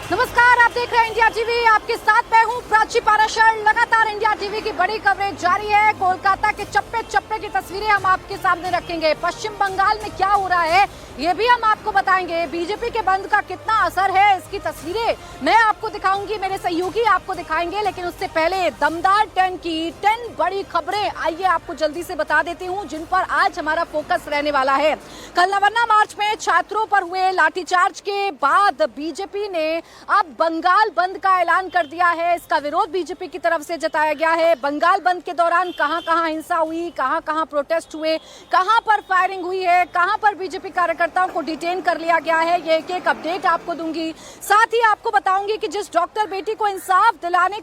नमस्कार, आप देख रहे हैं इंडिया टीवी। आपके साथ मैं हूं प्राची पाराशर। लगातार इंडिया टीवी की बड़ी कवरेज जारी है। कोलकाता के चप्पे चप्पे की तस्वीरें हम आपके सामने रखेंगे। पश्चिम बंगाल में क्या हो रहा है ये भी हम आपको बताएंगे। बीजेपी के बंद का कितना असर है इसकी तस्वीरें मैं आपको दिखाऊंगी, मेरे सहयोगी आपको दिखाएंगे। लेकिन उससे पहले दमदार 10 बड़ी खबरें आइए आपको जल्दी से बता देती हूं, जिन पर आज हमारा फोकस रहने वाला है। कल नवन्ना मार्च में छात्रों पर हुए लाठीचार्ज के बाद बीजेपी ने अब बंगाल बंद का ऐलान कर दिया है। इसका विरोध बीजेपी की तरफ से जताया गया है। बंगाल बंद के दौरान कहां कहां हिंसा हुई, कहां कहां प्रोटेस्ट हुए, कहां पर फायरिंग हुई है, कहां पर बीजेपी कार्यकर्ताओं को डिटेन कर लिया गया है, ये एक अपडेट आपको दूंगी। साथ ही आपको बताऊंगी कि जिस डॉक्टर बेटी को इंसाफ दिलाने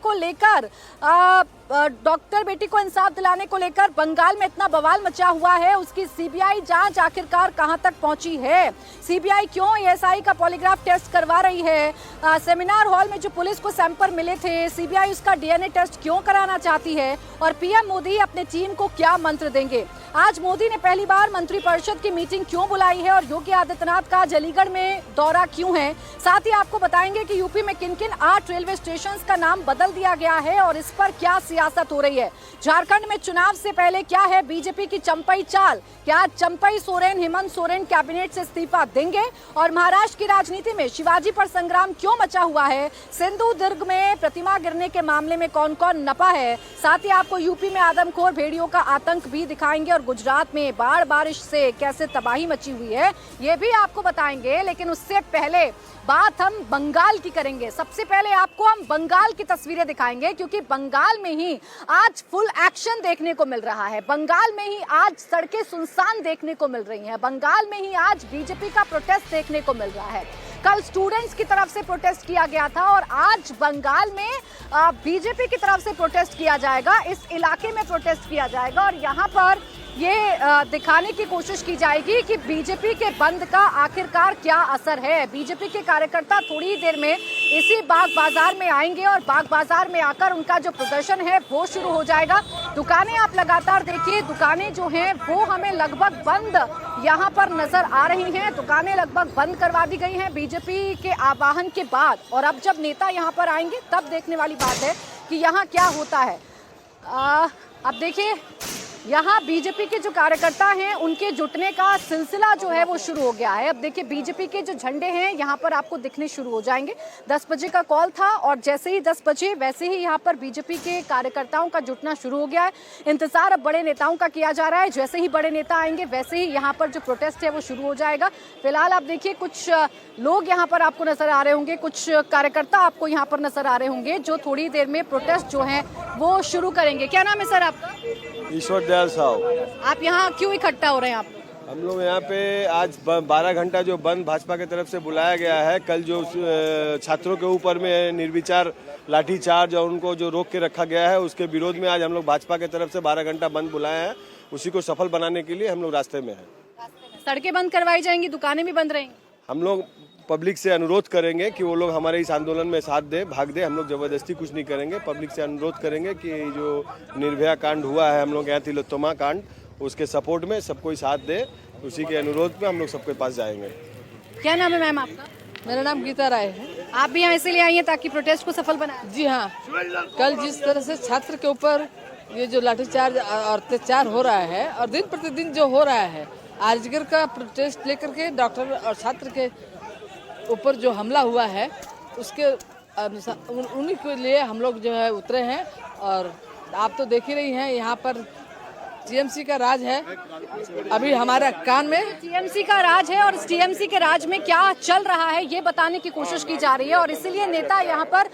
को लेकर बंगाल में इतना बवाल मचा हुआ है, उसकी सीबीआई जांच आखिरकार कहां तक पहुंची है। सीबीआई क्यों एएसआई का पॉलीग्राफ टेस्ट करवा रही है। सेमिनार हॉल में जो पुलिस को सैंपल मिले थे, सीबीआई उसका डीएनए टेस्ट क्यों कराना चाहती है, और पीएम मोदी अपने टीम को क्या मंत्र देंगे। आज मोदी ने पहली बार मंत्रिपरिषद की मीटिंग क्यों बुलाई है, और योगी आदित्यनाथ का अलीगढ़ में दौरा क्यों है। साथ ही आपको बताएंगे कि यूपी में किन किन 8 रेलवे स्टेशन का नाम बदल दिया गया है और इस पर क्या सियासत हो रही है। झारखंड में चुनाव से पहले क्या है बीजेपी की चंपई चाल, क्या चंपई सोरेन, हेमंत सोरेन कैबिनेट से इस्तीफा देंगे, और महाराष्ट्र की राजनीति में शिवाजी पर संग्राम क्यों मचा हुआ है। सिंधु दुर्ग में प्रतिमा गिरने के मामले में कौन कौन नपा है। साथ ही आपको यूपी में आदमखोर भेड़ियों का आतंक भी दिखाएंगे, और गुजरात में बाढ़ बारिश से कैसे तबाही मची हुई है ये भी आपको बताएंगे। लेकिन उससे पहले बात हम बंगाल की करेंगे। सबसे पहले आपको हम बंगाल की तस्वीरें दिखाएंगे, क्योंकि बंगाल में ही आज फुल एक्शन देखने को मिल रहा है। बंगाल में ही आज सड़कें सुनसान देखने को मिल रही हैं। बंगाल में ही आज बीजेपी का प्रोटेस्ट देखने को मिल रहा है। कल स्टूडेंट्स की तरफ से प्रोटेस्ट किया गया था, और आज बंगाल में बीजेपी की तरफ से प्रोटेस्ट किया जाएगा। इस इलाके में प्रोटेस्ट किया जाएगा, और यहाँ पर ये दिखाने की कोशिश की जाएगी कि बीजेपी के बंद का आखिरकार क्या असर है। बीजेपी के कार्यकर्ता थोड़ी ही देर में इसी बाग बाजार में आएंगे, और बाग बाजार में आकर उनका जो प्रदर्शन है वो शुरू हो जाएगा। दुकानें आप लगातार देखिए, दुकानें जो हैं वो हमें लगभग बंद यहाँ पर नजर आ रही हैं। दुकानें लगभग बंद करवा दी गई हैं बीजेपी के आह्वान के बाद, और अब जब नेता यहाँ पर आएंगे तब देखने वाली बात है कि यहाँ क्या होता है। अब देखिए, यहाँ बीजेपी के जो कार्यकर्ता हैं उनके जुटने का सिलसिला जो है वो शुरू हो गया है। अब देखिए, बीजेपी के जो झंडे हैं यहाँ पर आपको दिखने शुरू हो जाएंगे। 10 बजे का कॉल था, और जैसे ही 10 बजे वैसे ही यहाँ पर बीजेपी के कार्यकर्ताओं का जुटना शुरू हो गया है। इंतजार अब बड़े नेताओं का किया जा रहा है। जैसे ही बड़े नेता आएंगे वैसे ही यहाँ पर जो प्रोटेस्ट है वो शुरू हो जाएगा। फिलहाल आप देखिए, कुछ लोग यहाँ पर आपको नजर आ रहे होंगे, कुछ कार्यकर्ता आपको यहाँ पर नजर आ रहे होंगे, जो थोड़ी देर में प्रोटेस्ट जो है वो शुरू करेंगे। क्या नाम है सर आपका? ईश्वर दयाल साहब। आप यहाँ क्यों इकट्ठा हो रहे हैं? आप हम लोग यहाँ पे आज 12 घंटा जो बंद भाजपा की तरफ से बुलाया गया है। कल जो छात्रों के ऊपर में निर्विचार लाठीचार्ज और उनको जो रोक के रखा गया है, उसके विरोध में आज हम लोग भाजपा की तरफ से 12 घंटा बंद बुलाए हैं। उसी को सफल बनाने के लिए हम लोग रास्ते में हैं। सड़कें बंद करवाई जाएंगी, दुकानें भी बंद रहेंगी। हम लोग पब्लिक से अनुरोध करेंगे कि वो लोग हमारे इस आंदोलन में साथ दे, भाग दे। हम लोग जबरदस्ती कुछ नहीं करेंगे। पब्लिक से अनुरोध करेंगे कि जो निर्भया कांड हुआ है, हम लोग यहाँ तिलोत्तमा कांड, उसके सपोर्ट में सबको साथ दे। उसी के अनुरोध में हम लोग सबके पास जाएंगे। क्या नाम है मैम आपका? मेरा नाम गीता राय है। आप भी यहाँ इसीलिए आई हैं ताकि प्रोटेस्ट को सफल बनाएं? जी हाँ, कल जिस तरह से छात्र के ऊपर ये जो लाठीचार्ज और अत्याचार हो रहा है, और दिन प्रतिदिन जो हो रहा है, आजगर का प्रोटेस्ट लेकर के डॉक्टर और छात्र के ऊपर जो हमला हुआ है, उसके उन्हीं के लिए हम लोग जो है उतरे हैं। और आप तो देख ही रही हैं, यहाँ पर टीएमसी का राज है अभी हमारा कान में। टीएमसी का राज है, और इस टीएमसी के राज में क्या चल रहा है ये बताने की कोशिश की जा रही है, और इसीलिए नेता यहाँ पर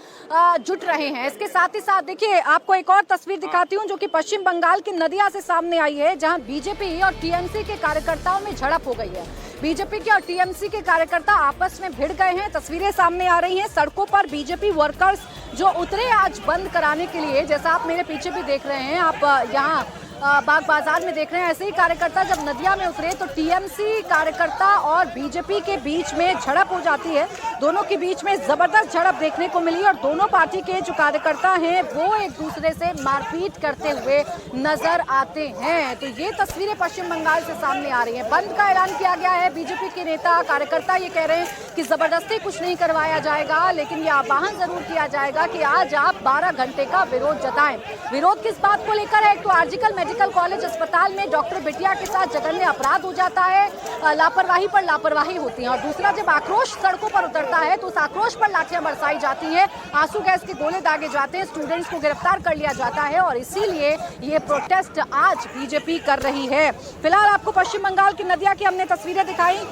जुट रहे हैं। इसके साथ ही साथ देखिए, आपको एक और तस्वीर दिखाती हूँ जो कि पश्चिम बंगाल की नदिया से सामने आई है, जहाँ बीजेपी और टीएमसी के कार्यकर्ताओं में झड़प हो गई है। बीजेपी के और टीएमसी के कार्यकर्ता आपस में भिड़ गए हैं। तस्वीरें सामने आ रही हैं। सड़कों पर बीजेपी वर्कर्स जो उतरे आज बंद कराने के लिए, जैसा आप मेरे पीछे भी देख रहे हैं, आप यहाँ बाग बाजार में देख रहे हैं, ऐसे ही कार्यकर्ता जब नदिया में उतरे तो टीएमसी कार्यकर्ता और बीजेपी के बीच में झड़प हो जाती है। दोनों के बीच में जबरदस्त झड़प देखने को मिली और दोनों पार्टी के जो कार्यकर्ता हैं वो एक दूसरे से मारपीट करते हुए नजर आते हैं। तो ये तस्वीरें पश्चिम बंगाल से सामने आ रही हैं। बंद का ऐलान किया गया है। बीजेपी के नेता कार्यकर्ता ये कह रहे हैं कि जबरदस्ती कुछ नहीं करवाया जाएगा, लेकिन ये आह्वान जरूर किया जाएगा कि आज आप 12 घंटे का विरोध जताएं। विरोध किस बात को लेकर है? तो आरजीकर मेडिकल कॉलेज अस्पताल में डॉक्टर बिटिया के साथ जघन्य अपराध हो जाता है, लापरवाही पर लापरवाही होती है, और दूसरा जब आक्रोश सड़कों पर उतरता है तो उस आक्रोश पर लाठियां बरसाई जाती हैं, आंसू गैस के गोले दागे जाते हैं, स्टूडेंट्स को गिरफ्तार कर लिया जाता है और इसीलिए ये प्रोटेस्ट आज बीजेपी कर रही है। फिलहाल आपको पश्चिम बंगाल की नदिया की हमने तस्वीरें दिखाई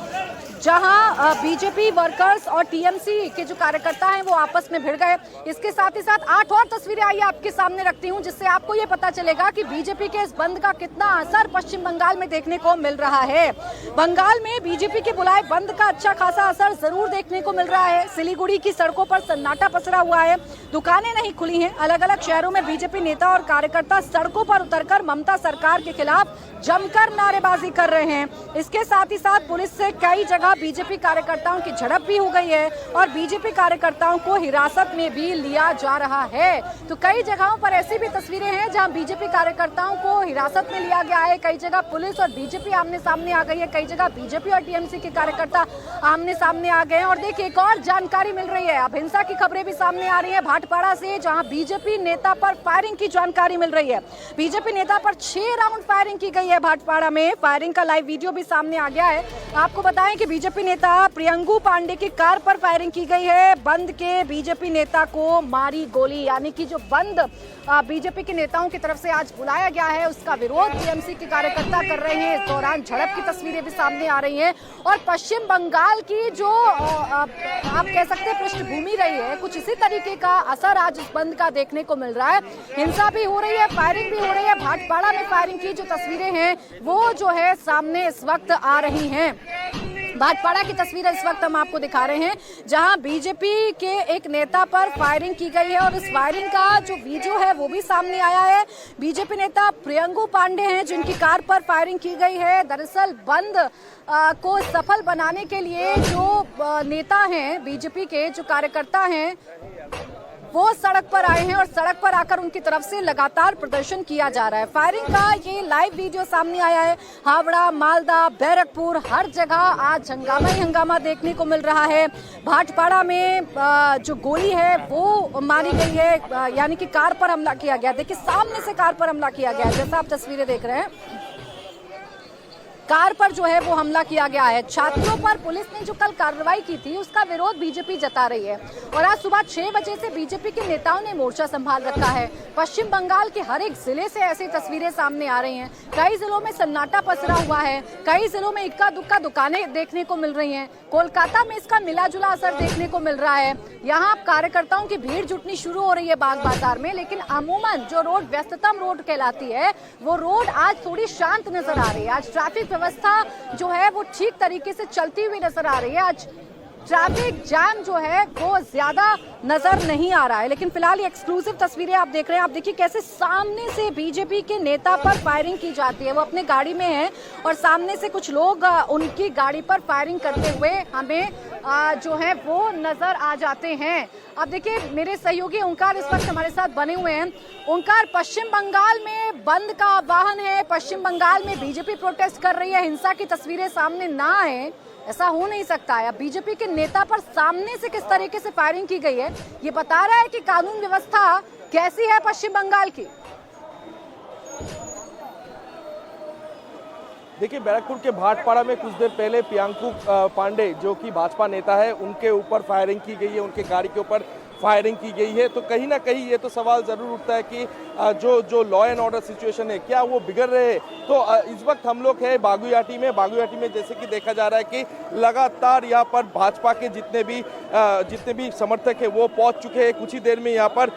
जहां बीजेपी वर्कर्स और टीएमसी के जो कार्यकर्ता हैं वो आपस में भिड़ गए। इसके साथ ही साथ 8 और तस्वीरें आइए आपके सामने रखती हूं जिससे आपको ये पता चलेगा कि बीजेपी के इस बंद का कितना असर पश्चिम बंगाल में देखने को मिल रहा है। बंगाल में बीजेपी के बुलाए बंद का अच्छा खासा असर जरूर देखने को मिल रहा है। सिलीगुड़ी की सड़कों पर सन्नाटा पसरा हुआ है, दुकानें नहीं खुली हैं। अलग अलग शहरों में बीजेपी नेता और कार्यकर्ता सड़कों पर उतरकर ममता सरकार के खिलाफ जमकर नारेबाजी कर रहे हैं। इसके साथ ही साथ पुलिस से कई जगह बीजेपी कार्यकर्ताओं की झड़प भी हो गई है और बीजेपी कार्यकर्ताओं को हिरासत में भी लिया जा रहा है। तो कई जगहों पर ऐसी भी तस्वीरें हैं जहां बीजेपी कार्यकर्ताओं को हिरासत में लिया गया है। कई जगह पुलिस और बीजेपी आमने सामने आ गई है, कई जगह बीजेपी और टीएमसी के कार्यकर्ता आमने सामने आ गए हैं। और देखिए एक और जानकारी मिल रही है, अब हिंसा की खबरें भी सामने आ रही है भाटपाड़ा से, जहां बीजेपी नेता पर फायरिंग की जानकारी मिल रही है। बीजेपी नेता पर 6 राउंड फायरिंग की गई है भाटपाड़ा में। फायरिंग का लाइव वीडियो भी सामने आ गया है। आपको बताएं कि बीजेपी नेता प्रियंगू पांडे की कार पर फायरिंग की गई है। बंद के बीजेपी नेता को मारी गोली, यानी कि जो बंद बीजेपी के नेताओं की तरफ से आज बुलाया गया है उसका विरोध टीएमसी के कार्यकर्ता कर रहे हैं। इस दौरान झड़प की तस्वीरें भी सामने आ रही हैं और पश्चिम बंगाल की जो आप कह सकते हैं पृष्ठभूमि रही है, कुछ इसी तरीके का असर आज इस बंद का देखने को मिल रहा है। हिंसा भी हो रही है, फायरिंग भी हो रही है। भाटपाड़ा में फायरिंग की जो तस्वीरें हैं वो जो है सामने इस वक्त आ रही हैं। भाटपाड़ा की तस्वीरें इस वक्त हम आपको दिखा रहे हैं जहां बीजेपी के एक नेता पर फायरिंग की गई है और इस फायरिंग का जो वीडियो है वो भी सामने आया है। बीजेपी नेता प्रियंगू पांडे हैं जिनकी कार पर फायरिंग की गई है। दरअसल बंद को सफल बनाने के लिए जो नेता हैं बीजेपी के, जो कार्यकर्ता हैं, वो सड़क पर आए हैं और सड़क पर आकर उनकी तरफ से लगातार प्रदर्शन किया जा रहा है। फायरिंग का ये लाइव वीडियो सामने आया है। हावड़ा, मालदा, बैरकपुर, हर जगह आज हंगामा ही हंगामा देखने को मिल रहा है। भाटपाड़ा में जो गोली है वो मारी गई है, यानी कि कार पर हमला किया गया। देखिए सामने से कार पर हमला किया गया, जैसा आप तस्वीरें देख रहे हैं कार पर जो है वो हमला किया गया है। छात्रों पर पुलिस ने जो कल कार्रवाई की थी उसका विरोध बीजेपी जता रही है और आज सुबह 6 बजे से बीजेपी के नेताओं ने मोर्चा संभाल रखा है। पश्चिम बंगाल के हर एक जिले से ऐसी तस्वीरें सामने आ रही हैं। कई जिलों में सन्नाटा पसरा हुआ है, कई जिलों में इक्का दुक्का दुकानें देखने को मिल रही हैं। कोलकाता में इसका मिला जुला असर देखने को मिल रहा है। यहाँ कार्यकर्ताओं की भीड़ जुटनी शुरू हो रही है बाग बाजार में, लेकिन अमूमन जो रोड व्यस्ततम रोड कहलाती है वो रोड आज थोड़ी शांत नजर आ रही है। आज ट्रैफिक व्यवस्था जो है वो ठीक तरीके से चलती हुई नजर आ रही है। आज ट्रैफिक जैम जो है वो ज्यादा नजर नहीं आ रहा है। लेकिन फिलहाल ये एक्सक्लूसिव तस्वीरें आप देख रहे हैं। आप देखिए कैसे सामने से बीजेपी के नेता पर फायरिंग की जाती है। वो अपने गाड़ी में है और सामने से कुछ लोग उनकी गाड़ी पर फायरिंग करते हुए हमें जो है वो नजर आ जाते हैं। अब देखिए मेरे सहयोगी ओंकार इस वक्त हमारे साथ बने हुए हैं। ओंकार, पश्चिम बंगाल में बंद का आह्वान है, पश्चिम बंगाल में बीजेपी प्रोटेस्ट कर रही है, हिंसा की तस्वीरें सामने ना आए, ऐसा हो नहीं सकता है। बीजेपी के नेता पर सामने से किस तरीके से फायरिंग की गई है ये बता रहा है कि कानून व्यवस्था कैसी है पश्चिम बंगाल की। देखिए बैरकपुर के भाटपाड़ा में कुछ देर पहले प्रियंकू पांडे जो कि भाजपा नेता है उनके ऊपर फायरिंग की गई है, उनके गाड़ी के ऊपर फायरिंग की गई है। तो कहीं ना कहीं ये तो सवाल ज़रूर उठता है कि जो लॉ एंड ऑर्डर सिचुएशन है क्या वो बिगड़ रहे हैं। तो इस वक्त हम लोग हैं बागुयाटी में जैसे कि देखा जा रहा है कि लगातार यहाँ पर भाजपा के जितने भी समर्थक हैं वो पहुँच चुके हैं। कुछ ही देर में यहाँ पर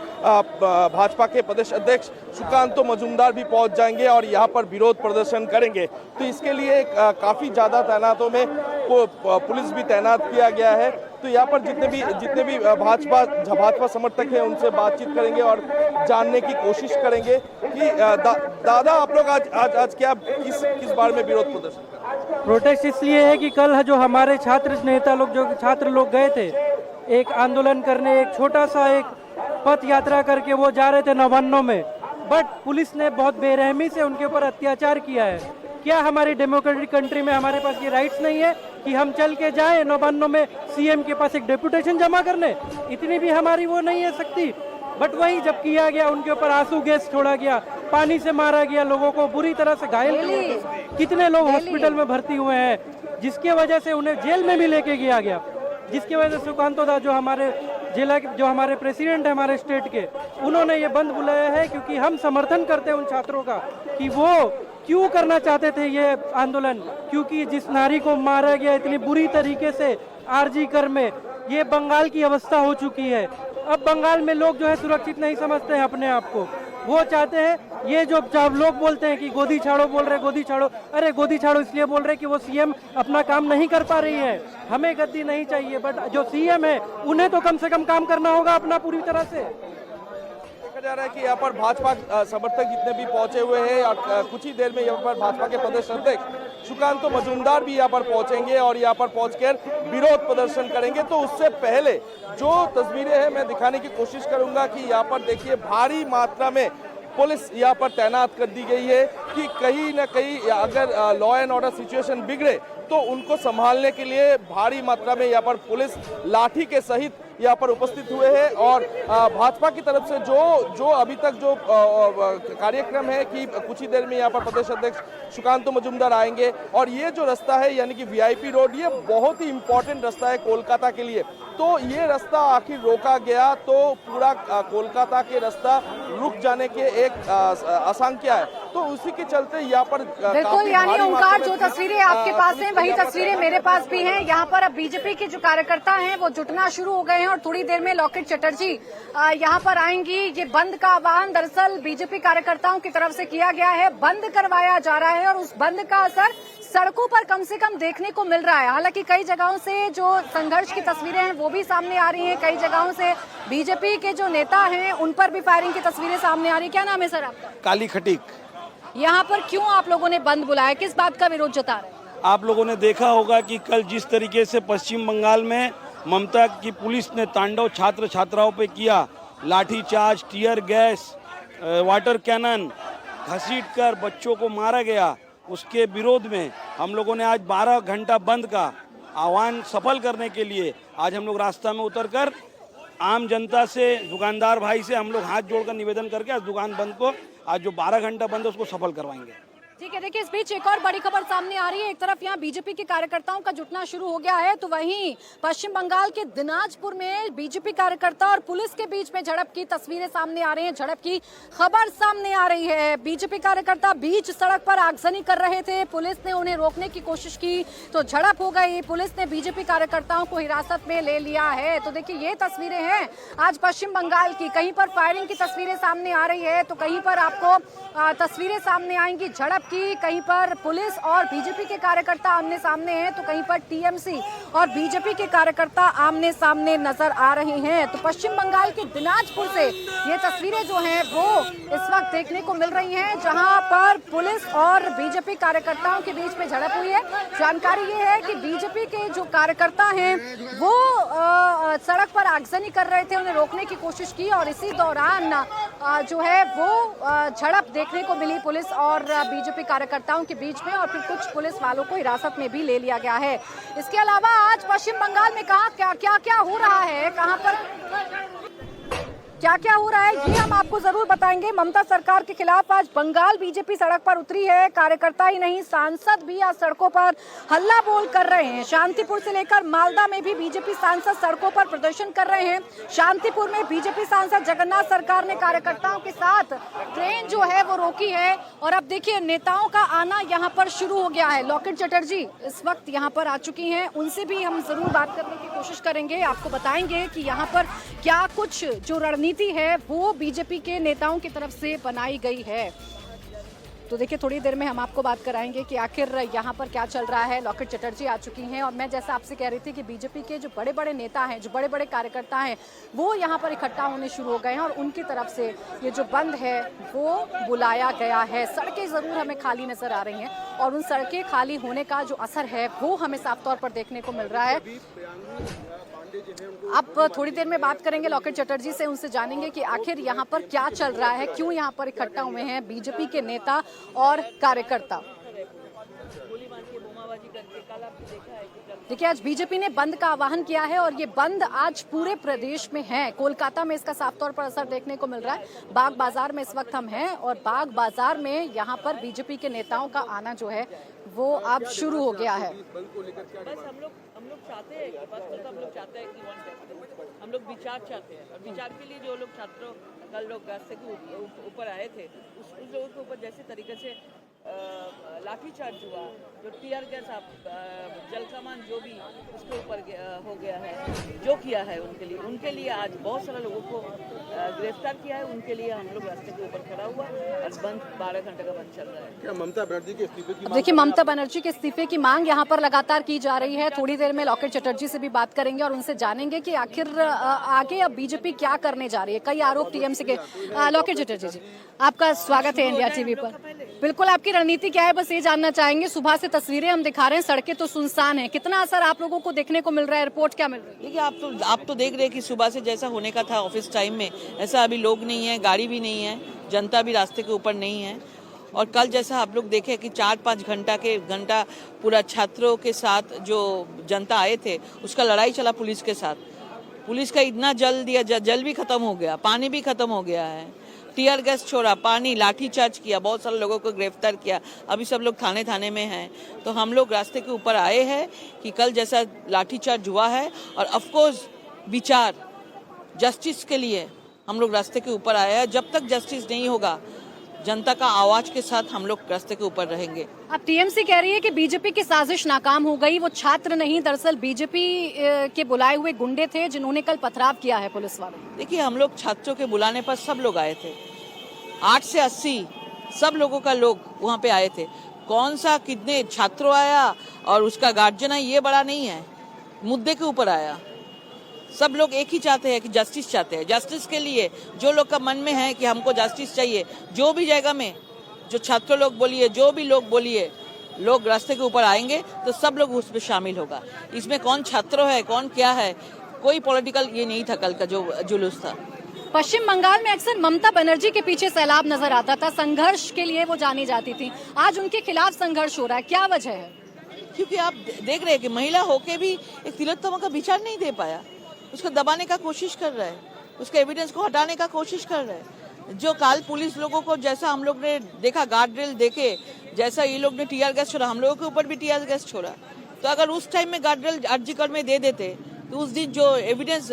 भाजपा के प्रदेश अध्यक्ष सुकांत मजूमदार भी पहुँच जाएंगे और यहाँ पर विरोध प्रदर्शन करेंगे। तो इसके लिए काफ़ी ज़्यादा तैनातों में पुलिस भी तैनात किया गया है। तो यहाँ पर जितने भी भाजपा समर्थक हैं उनसे बातचीत करेंगे और जानने की कोशिश करेंगे कि दादा आप लोग आज क्या किस बार में विरोध प्रदर्शन? प्रोटेस्ट इसलिए है कि कल जो हमारे छात्र नेता लोग जो छात्र लोग गए थे एक आंदोलन करने, एक छोटा सा एक पथ यात्रा करके वो जा रहे थे नवान्नों में, बट पुलिस ने बहुत बेरहमी से उनके ऊपर अत्याचार किया है। क्या हमारी डेमोक्रेटिक कंट्री में हमारे पास ये राइट्स नहीं है कि हम चल के जाएं नवान्नों में सीएम के पास एक डेपुटेशन जमा करने? इतनी भी हमारी वो नहीं है शक्ति। बट वही जब किया गया, उनके ऊपर आंसू गैस छोड़ा गया, पानी से मारा गया, लोगों को बुरी तरह से घायल किया। कितने लोग हॉस्पिटल में भर्ती हुए हैं, जिसके वजह से उन्हें जेल में भी लेके गया, जिसकी वजह से सुकांतो दास जो हमारे जिला जो हमारे प्रेसिडेंट है हमारे स्टेट के, उन्होंने ये बंद बुलाया है क्योंकि हम समर्थन करते हैं उन छात्रों का कि वो क्यों करना चाहते थे ये आंदोलन, क्योंकि जिस नारी को मारा गया इतनी बुरी तरीके से आरजी कर में, ये बंगाल की अवस्था हो चुकी है। अब बंगाल में लोग जो है सुरक्षित नहीं समझते हैं अपने आप को। वो चाहते हैं, ये जो लोग बोलते हैं कि गोदी छाड़ो बोल रहे, गोदी छाड़ो, अरे गोदी छाड़ो इसलिए बोल रहे कि वो सीएम अपना काम नहीं कर पा रही है। हमें गद्दी नहीं चाहिए, बट जो सीएम है उन्हें तो कम से कम काम करना होगा अपना पूरी तरह से। देखा जा रहा है कि यहाँ पर भाजपा समर्थक जितने भी पहुंचे हुए हैं और कुछ ही देर में यहाँ पर भाजपा के प्रदेश अध्यक्ष सुकांतो मजूमदार भी यहाँ पर पहुंचेंगे और यहाँ पर पहुंचकर विरोध प्रदर्शन करेंगे। तो उससे पहले जो तस्वीरें हैं मैं दिखाने की कोशिश करूंगा कि यहाँ पर देखिए भारी मात्रा में पुलिस यहाँ पर तैनात कर दी गई है कि कहीं ना कहीं अगर लॉ एंड ऑर्डर सिचुएशन बिगड़े तो उनको संभालने के लिए भारी मात्रा में यहाँ पर पुलिस लाठी के सहित यहाँ पर उपस्थित हुए हैं। और भाजपा की तरफ से जो अभी तक जो कार्यक्रम है कि कुछ ही देर में यहाँ पर प्रदेश अध्यक्ष सुकांतो मजूमदार आएंगे और ये जो रास्ता है यानी कि वीआईपी रोड, ये बहुत ही इंपॉर्टेंट रास्ता है कोलकाता के लिए। तो ये रास्ता आखिर रोका गया तो पूरा कोलकाता के रास्ता रुक जाने के एक आशंका है, तो उसी के चलते यहाँ पर बिल्कुल, यानी ओंकार जो तस्वीरें आपके पास हैं वही तस्वीरें मेरे पास भी हैं। यहाँ पर अब बीजेपी के जो कार्यकर्ता हैं वो जुटना शुरू हो गए हैं और थोड़ी देर में लॉकेट चटर्जी यहाँ पर आएंगी। ये बंद का आह्वान दरअसल बीजेपी कार्यकर्ताओं की तरफ से किया गया है, बंद करवाया जा रहा है और उस बंद का असर सड़कों पर कम से कम देखने को मिल रहा है। हालांकि कई जगहों से जो संघर्ष की तस्वीरें हैं वो भी सामने आ रही हैं, कई जगहों से बीजेपी के जो नेता हैं उन पर भी फायरिंग की तस्वीरें सामने आ रही। क्या नाम है सर आपका? काली खटीक। यहाँ पर क्यों आप लोगों ने बंद बुलाया, किस बात का विरोध जता रहे हैं? आप लोगों ने देखा होगा कि कल जिस तरीके से पश्चिम बंगाल में ममता की पुलिस ने तांडव छात्र छात्राओं पे किया, lathi charge, tear gas, water cannon घसीटकर बच्चों को मारा गया, उसके विरोध में हम लोगों ने आज 12 घंटा बंद का आह्वान सफल करने के लिए आज हम लोग रास्ता में उतरकर आम जनता से, दुकानदार भाई से हम लोग हाथ जोड़कर निवेदन करके आज दुकान बंद को, आज जो 12 घंटा बंद है उसको सफल करवाएंगे। ठीक है, देखिए इस बीच एक और बड़ी खबर सामने आ रही है। एक तरफ यहाँ बीजेपी के कार्यकर्ताओं का जुटना शुरू हो गया है, तो वहीं पश्चिम बंगाल के दिनाजपुर में बीजेपी कार्यकर्ता और पुलिस के बीच में झड़प की तस्वीरें सामने आ रही हैं, झड़प की खबर सामने आ रही है। बीजेपी कार्यकर्ता बीच सड़क पर आगजनी कर रहे थे, पुलिस ने उन्हें रोकने की कोशिश की तो झड़प हो गई, पुलिस ने बीजेपी कार्यकर्ताओं को हिरासत में ले लिया है। तो देखिए ये तस्वीरें हैं आज पश्चिम बंगाल की, कहीं पर फायरिंग की तस्वीरें सामने आ रही है तो कहीं पर आपको तस्वीरें सामने आएंगी झड़प की, कहीं पर पुलिस और बीजेपी के कार्यकर्ता आमने सामने हैं तो कहीं पर टीएमसी और बीजेपी के कार्यकर्ता आमने सामने नजर आ रहे हैं। तो पश्चिम बंगाल के दिनाजपुर से ये तस्वीरें जो हैं वो इस वक्त देखने को मिल रही हैं, जहां पर पुलिस और बीजेपी कार्यकर्ताओं के बीच में झड़प हुई है। जानकारी ये है कि बीजेपी के जो कार्यकर्ता हैं वो सड़क पर आगजनी कर रहे थे, उन्हें रोकने की कोशिश की और इसी दौरान जो है वो झड़प देखने को मिली पुलिस और बीजेपी कार्यकर्ताओं के बीच में और फिर कुछ पुलिस वालों को हिरासत में भी ले लिया गया है। इसके अलावा आज पश्चिम बंगाल में कहाँ क्या हो रहा है, कहां पर क्या हो रहा है ये हम आपको जरूर बताएंगे। ममता सरकार के खिलाफ आज बंगाल बीजेपी सड़क पर उतरी है, कार्यकर्ता ही नहीं सांसद भी आज सड़कों पर हल्ला बोल कर रहे हैं। शांतिपुर से लेकर मालदा में भी बीजेपी सांसद सड़कों पर प्रदर्शन कर रहे हैं। शांतिपुर में बीजेपी सांसद जगन्नाथ सरकार ने कार्यकर्ताओं के साथ ट्रेन जो है वो रोकी है और अब देखिए नेताओं का आना यहाँ पर शुरू हो गया है। लॉकेट चटर्जी इस वक्त यहाँ पर आ चुकी हैं, उनसे भी हम जरूर बात करने की कोशिश करेंगे, आपको बताएंगे कि यहाँ पर क्या कुछ जो रणनीति है वो बीजेपी के नेताओं की तरफ से बनाई गई है। तो देखिए थोड़ी देर में हम आपको बात कराएंगे कि आखिर यहाँ पर क्या चल रहा है। लॉकेट चटर्जी आ चुकी हैं और मैं जैसा आपसे कह रही थी कि बीजेपी के जो बड़े बड़े नेता हैं, जो बड़े बड़े कार्यकर्ता हैं वो यहाँ पर इकट्ठा होने शुरू हो गए हैं और उनकी तरफ से ये जो बंद है वो बुलाया गया है। सड़कें ज़रूर हमें खाली नजर आ रही हैं और उन सड़कें खाली होने का जो असर है वो हमें साफ तौर पर देखने को मिल रहा है। आप थोड़ी देर में बात करेंगे लॉकेट चटर्जी से, उनसे जानेंगे कि आखिर यहाँ पर क्या चल रहा है, क्यों यहाँ पर इकट्ठा हुए हैं बीजेपी के नेता और कार्यकर्ता। देखिए, आज बीजेपी ने बंद का आह्वान किया है और ये बंद आज पूरे प्रदेश में है। कोलकाता में इसका साफ तौर पर असर देखने को मिल रहा है। बाग बाजार में इस वक्त हम हैं और बाग बाजार में यहाँ पर बीजेपी के नेताओं का आना जो है वो अब शुरू हो गया है। बस हम लोग चाहते हैं कि बस हम लोग चाहते हैं कि हम लोग विचार चाहते हैं, और विचार के लिए जो लोग छात्रों कल लोग रास्ते के ऊपर आए थे, उस लोगों के ऊपर जैसे तरीके से लाठीचार्ज हुआ, जो टीयर गैस जल कमान जो भी उसके ऊपर हो गया है, जो किया है उनके लिए आज बहुत सारे लोगों को गिरफ्तार किया है। उनके लिए हम लोग रास्ते के ऊपर खड़ा हुआ और बंद 12 घंटे का बंद चल रहा है। क्या ममता बनर्जी के इस्तीफे की देखिए, ममता बनर्जी के इस्तीफे की मांग यहाँ पर लगातार की जा रही है। थोड़ी देर में लॉकेट चटर्जी से भी बात करेंगे और उनसे जानेंगे कि आखिर आगे अब बीजेपी क्या करने जा रही है। कई आरोप टीएमसी के। लॉकेट चटर्जी जी, आपका स्वागत है इंडिया टीवी पर। बिल्कुल, आपकी रणनीति क्या है, बस ये जानना चाहेंगे। सुबह से तस्वीरें हम दिखा रहे हैं, सड़कें तो सुनसान है, कितना असर आप लोगों को देखने को मिल रहा है, रिपोर्ट क्या मिल रही है? देखिए, आप तो देख रहे हैं कि सुबह से जैसा होने का था ऑफिस टाइम में, ऐसा अभी लोग नहीं है, गाड़ी भी नहीं है, जनता भी रास्ते के ऊपर नहीं है। और कल जैसा आप लोग देखे कि 4-5 घंटा पूरा छात्रों के साथ जो जनता आए थे, उसका लड़ाई चला पुलिस के साथ। पुलिस का इतना जल दिया, जल भी खत्म हो गया, पानी भी खत्म हो गया है, टीयर गैस छोड़ा, पानी, लाठीचार्ज किया, बहुत सारे लोगों को गिरफ्तार किया। अभी सब लोग थाने में हैं। तो हम लोग रास्ते के ऊपर आए हैं कि कल जैसा लाठीचार्ज हुआ है, और ऑफकोर्स विचार जस्टिस के लिए हम लोग रास्ते के ऊपर आए हैं। जब तक जस्टिस नहीं होगा, जनता का आवाज के साथ हम लोग रास्ते के ऊपर रहेंगे। अब टीएमसी कह रही है कि बीजेपी की साजिश नाकाम हो गई। वो छात्र नहीं, दरअसल बीजेपी के बुलाए हुए गुंडे थे जिन्होंने कल पथराव किया है पुलिस वालों। देखिए, हम लोग छात्रों के बुलाने पर सब लोग आए थे, 8 से 80 सब लोगों का लोग वहाँ पे आए थे। कौन सा कितने छात्रों आया और उसका गार्जियन है, ये बड़ा नहीं है, मुद्दे के ऊपर आया। सब लोग एक ही चाहते हैं कि जस्टिस चाहते हैं। जस्टिस के लिए जो लोग का मन में है कि हमको जस्टिस चाहिए, जो भी जगह में जो छात्र लोग बोलिए, जो भी लोग बोलिए, लोग रास्ते के ऊपर आएंगे तो सब लोग उसमें शामिल होगा। इसमें कौन छात्र है, कौन क्या है, कोई पॉलिटिकल ये नहीं था कल का जो जुलूस था। पश्चिम बंगाल में अक्सर ममता बनर्जी के पीछे सैलाब नजर आता था, संघर्ष के लिए वो जानी जाती थी। आज उनके खिलाफ संघर्ष हो रहा है, क्या वजह है? क्योंकि आप देख रहे हैं कि महिला होके भी एक तिलोत्तमा का विचार नहीं दे पाया, उसको दबाने का कोशिश कर रहा है, उसके एविडेंस को हटाने का कोशिश कर रहा है। जो काल पुलिस लोगों को जैसा हम लोग ने देखा, गार्ड ड्रिल देखे, जैसा ये लोग ने टीयर गैस छोड़ा, हम लोगों के ऊपर भी टीयर गैस छोड़ा। तो अगर उस टाइम में गार्ड ड्रिल अर्जीकर में दे देते तो उस दिन जो एविडेंस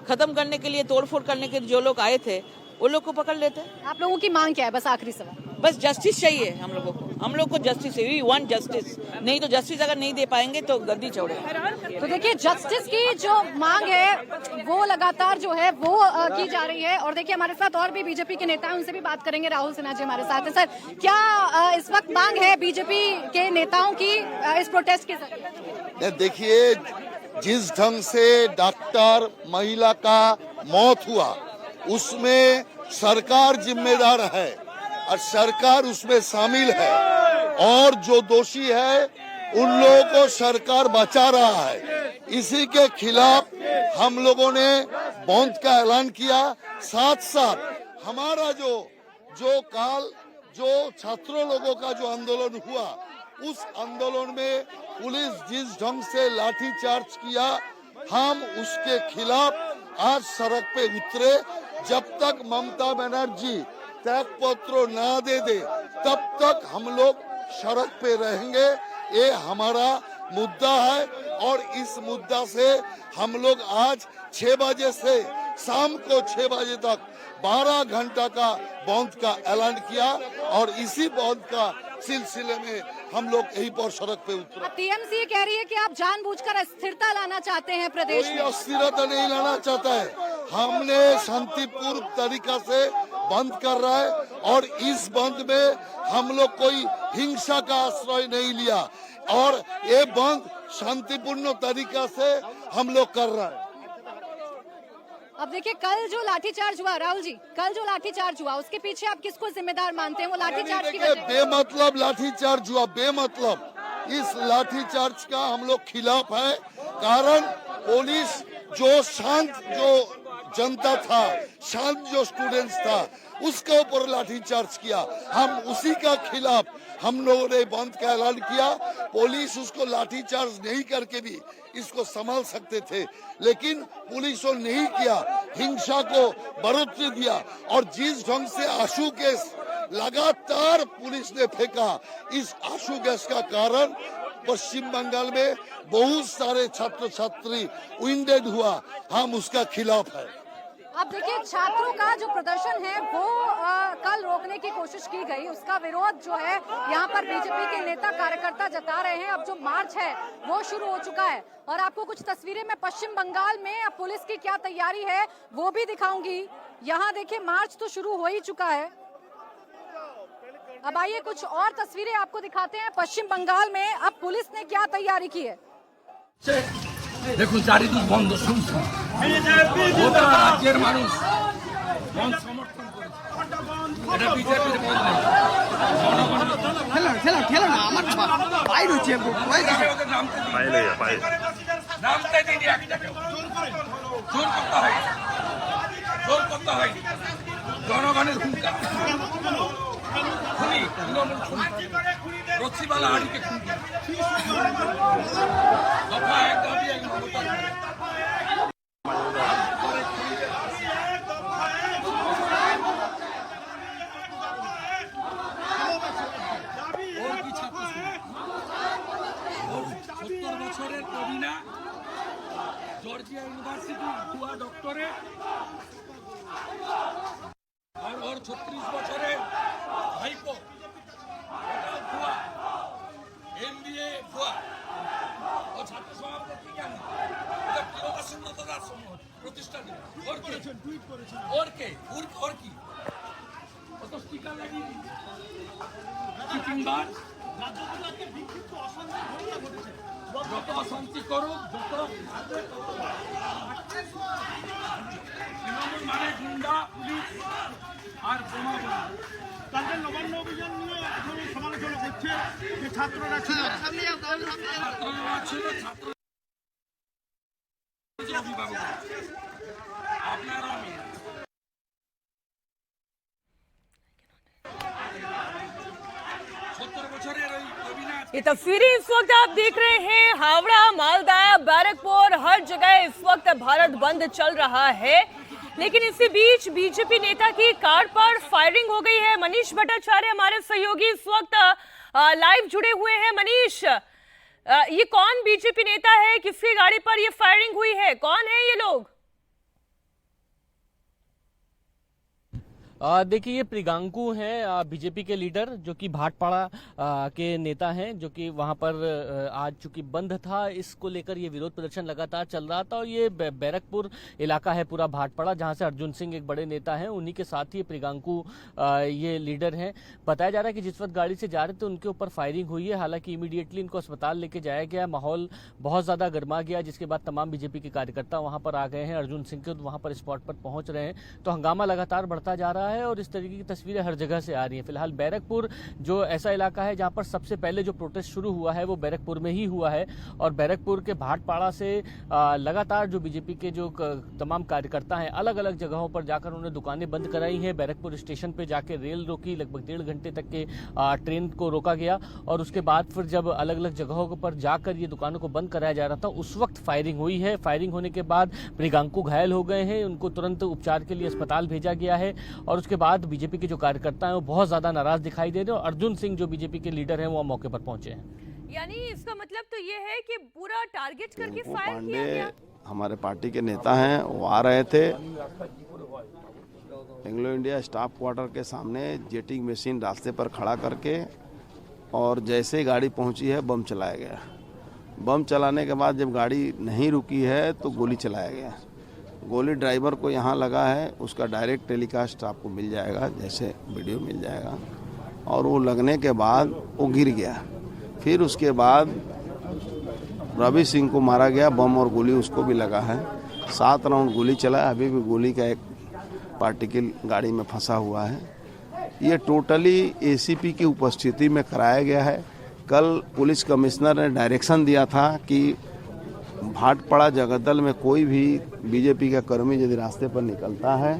खत्म करने के लिए, तोड़फोड़ करने के लिए जो लोग आए थे, वो लोग को पकड़ लेते। आप लोगों की मांग क्या है? बस आखिरी सवाल। बस जस्टिस चाहिए हम लोगों को, हम लोग को जस्टिस चाहिए। We want justice. नहीं तो जस्टिस अगर नहीं दे पाएंगे तो गद्दी चौड़े। तो देखिए, जस्टिस की जो मांग है वो लगातार जो है वो की जा रही है। और देखिए, हमारे साथ और भी बीजेपी के नेता हैं, उनसे भी बात करेंगे। राहुल सिन्हा जी हमारे साथ हैं। सर, क्या इस वक्त मांग है बीजेपी के नेताओं की इस प्रोटेस्ट के जरिए? देखिए, जिस ढंग से डॉक्टर महिला का मौत हुआ, उसमें सरकार जिम्मेदार है और सरकार उसमें शामिल है, और जो दोषी है उन लोगों को सरकार बचा रहा है। इसी के खिलाफ हम लोगों ने बंद का ऐलान किया। साथ साथ हमारा जो छात्रों लोगों का जो आंदोलन हुआ, उस आंदोलन में पुलिस जिस ढंग से लाठीचार्ज किया, हम उसके खिलाफ आज सड़क पे उतरे। जब तक ममता बनर्जी त्याग पत्र ना दे दे, तब तक हम लोग सड़क पे रहेंगे। ये हमारा मुद्दा है, और इस मुद्दा से हम लोग आज 6 बजे से शाम को 6 बजे तक 12 घंटा का बंद का ऐलान किया, और इसी बंद का सिलसिले में हम लोग यहीं पर सड़क पे उतरे। टीएमसी कह रही है कि आप जानबूझकर अस्थिरता लाना चाहते हैं प्रदेश में। कोई अस्थिरता नहीं लाना चाहता है। हमने शांतिपूर्ण तरीका से बंद कर रहा है, और इस बंद में हम लोग कोई हिंसा का आश्रय नहीं लिया, और ये बंद शांतिपूर्ण तरीका से हम लोग कर रहे हैं। अब देखिए, कल जो लाठीचार्ज हुआ, राहुल जी, कल जो लाठीचार्ज हुआ, उसके पीछे आप किसको जिम्मेदार मानते हैं? वो लाठीचार्ज की वजह? बेमतलब लाठीचार्ज हुआ, बेमतलब। इस लाठीचार्ज का हम लोग खिलाफ है। कारण पुलिस जो शांत जो जनता था, शांत जो स्टूडेंट्स था, उसके ऊपर लाठीचार्ज किया। हम उसी का खिलाफ हम लोगों ने बंद का ऐलान किया। पुलिस उसको लाठीचार्ज नहीं करके भी इसको संभाल सकते थे, लेकिन पुलिस ने नहीं किया, हिंसा को बढ़ोतरी दिया। और जिस ढंग से आंसू गैस लगातार पुलिस ने फेंका, इस आंसू गैस का कारण पश्चिम बंगाल में बहुत सारे छात्र छात्री विंडेड हुआ। हम उसका खिलाफ है। अब देखिए, छात्रों का जो प्रदर्शन है वो कल रोकने की कोशिश की गई, उसका विरोध जो है यहाँ पर बीजेपी के नेता कार्यकर्ता जता रहे हैं। अब जो मार्च है वो शुरू हो चुका है और आपको कुछ तस्वीरें मैं पश्चिम बंगाल में अब पुलिस की क्या तैयारी है वो भी दिखाऊंगी। यहाँ देखिए, मार्च तो शुरू हो ही चुका है। अब आइए कुछ और तस्वीरें आपको दिखाते हैं पश्चिम बंगाल में अब पुलिस ने क्या तैयारी की है। দেখুন চারিদিক বন্ধ শুনছেন, গোটা রাজ্যের মানুষ বন্ধ সমর্থন করেছে। এটা বিজেপির বন্ধ নেই, খেলা না আমার বাইরে হচ্ছে নামতে দিন, একটাকে জোর করতে হয়, জনগণের হুঙ্কার। খুনি তৃণমূল খুনি রচ্ছিবালা হাড়িকে খুন করে দফা এক দাবি এক মমতা। বছরের প্রবীণা, জর্জিয়া ইউনিভার্সিটি ভুয়া ডক্টরেট, আর ওর 36 বছরের ভাইপো ভুয়া, MBA ভুয়া। ও ছাত্র সভাপতি কেন? এটা কিরকম সুন্দরতার সমূহ প্রতিষ্ঠা দিল। ওর কি কত স্টিকার লাগিয়ে চিটিংবাজ। যত অশান্তি করুক, যত তৃণমূল মানে গুন্ডা, পুলিশ আর বোমা বোমা। তাদের নবান্ন অভিযান নিয়ে এখন সমালোচনা করছে যে ছাত্ররা ছিল, অভিভাবক আপনারা ये तस्वीरें इस वक्त आप देख रहे हैं हावड़ा, मालदा, बैरकपुर, हर जगह इस वक्त भारत बंद चल रहा है। लेकिन इसी बीच बीजेपी नेता की कार पर फायरिंग हो गई है। मनीष भट्टाचार्य हमारे सहयोगी इस वक्त लाइव जुड़े हुए हैं। मनीष, ये कौन बीजेपी नेता है, किसकी गाड़ी पर ये फायरिंग हुई है, कौन है ये लोग? देखिए, ये प्रिगांकु हैं, बीजेपी के लीडर जो कि भाटपाड़ा के नेता हैं, जो कि वहां पर आज चूंकि बंद था, इसको लेकर ये विरोध प्रदर्शन लगातार चल रहा था। और ये बैरकपुर इलाका है पूरा भाटपाड़ा, जहां से अर्जुन सिंह एक बड़े नेता हैं, उन्हीं के साथ ही प्रिगांकु ये लीडर हैं। बताया जा रहा है कि जिस वक्त गाड़ी से जा रहे थे उनके ऊपर फायरिंग हुई है। हालांकि इमीडिएटली इनको अस्पताल लेके जाया गया। माहौल बहुत ज्यादा गर्मा गया, जिसके बाद तमाम बीजेपी के कार्यकर्ता वहां पर आ गए हैं। अर्जुन सिंह के वहां पर स्पॉट पर पहुंच रहे हैं, तो हंगामा लगातार बढ़ता जा रहा है और इस तरीके की तस्वीरें हर जगह से आ रही हैं। फिलहाल बैरकपुर जो ऐसा इलाका है जहां पर सबसे पहले जो प्रोटेस्ट शुरू हुआ है वो बैरकपुर में ही हुआ है। और बैरकपुर के भाटपाड़ा से लगातार जो बीजेपी के जो तमाम कार्यकर्ता हैं, अलग अलग जगहों पर जाकर उन्होंने दुकानें बंद कराई हैं। बैरकपुर स्टेशन पे जाकर रेल रोकी, लगभग 1.5 घंटे तक के ट्रेन को रोका गया। और उसके बाद फिर जब अलग अलग जगहों पर जाकर ये दुकानों को बंद कराया जा रहा था, उस वक्त फायरिंग हुई है। फायरिंग होने के बाद प्रिगांकु घायल हो गए हैं, उनको तुरंत उपचार के लिए अस्पताल भेजा गया है। और उसके बाद बीजेपी के जो कार्यकर्ता हैं वो बहुत ज्यादा नाराज दिखाई दे रहे हैं। और अर्जुन सिंह जो बीजेपी के लीडर हैं वो मौके पर पहुंचे हैं। यानी इसका मतलब तो ये है कि पूरा टारगेट करके फायर किया गया। हमारे पार्टी के नेता हैं, वो आ रहे थे एंग्लो इंडिया स्टाफ क्वार्टर के सामने जेटिंग मशीन रास्ते पर खड़ा करके, और जैसे ही गाड़ी पहुंची है बम चलाया गया। बम चलाने के बाद जब गाड़ी नहीं रुकी है तो गोली चलाया गया। गोली ड्राइवर को यहाँ लगा है, उसका डायरेक्ट टेलीकास्ट आपको मिल जाएगा, जैसे वीडियो मिल जाएगा। और वो लगने के बाद वो गिर गया। फिर उसके बाद रवि सिंह को मारा गया, बम और गोली उसको भी लगा है। 7 राउंड गोली चला है, अभी भी गोली का एक पार्टिकल गाड़ी में फंसा हुआ है। ये टोटली एसीपी की उपस्थिति में कराया गया है। कल पुलिस कमिश्नर ने डायरेक्शन दिया था कि भाटपाड़ा जगदल में कोई भी बीजेपी का कर्मी यदि रास्ते पर निकलता है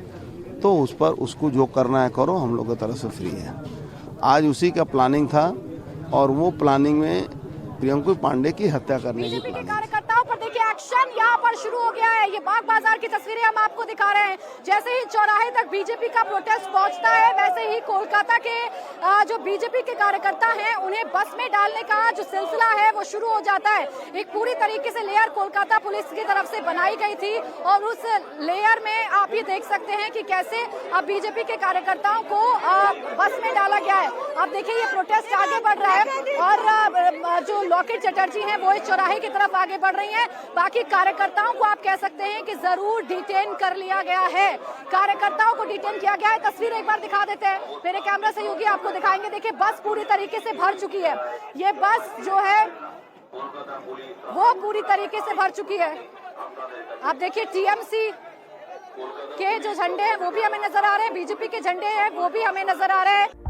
तो उस पर उसको जो करना है करो, हम लोग की तरफ से फ्री है। आज उसी का प्लानिंग था और वो प्लानिंग में प्रियंकू पांडे की हत्या करने की बीजेपी के कार्यकर्ताओं पर देखिए एक्शन यहाँ पर शुरू हो गया है। ये बाग बाजार की तस्वीरें हम आपको दिखा रहे हैं। जैसे ही चौराहे तक बीजेपी का प्रोटेस्ट पहुंचता है, वैसे ही कोलकाता के जो बीजेपी के कार्यकर्ता हैं उन्हें बस में डालने का जो सिलसिला है वो शुरू हो जाता है। एक पूरी तरीके से लेयर कोलकाता पुलिस की तरफ से बनाई गई थी और उस लेयर में आप ये देख सकते हैं कि कैसे अब बीजेपी के कार्यकर्ताओं को बस में डाला गया है। अब देखिए ये प्रोटेस्ट आगे बढ़ रहा है और जो लॉकेट चटर्जी हैं वो इस चौराहे की तरफ आगे बढ़ रही हैं। बाकी कार्यकर्ताओं को आप कह सकते हैं कि जरूर डिटेन कर लिया गया है। कार्यकर्ताओं को डिटेन किया गया है। तस्वीर एक बार दिखा देते हैं, मेरे कैमरा सहयोगी आपको दिखाएंगे। देखिए बस पूरी तरीके से भर चुकी है। ये बस जो है वो पूरी तरीके से भर चुकी है। आप देखिए टीएमसी के जो झंडे हैं वो भी हमें नजर आ रहे हैं, बीजेपी के झंडे हैं वो भी हमें नजर आ रहे हैं।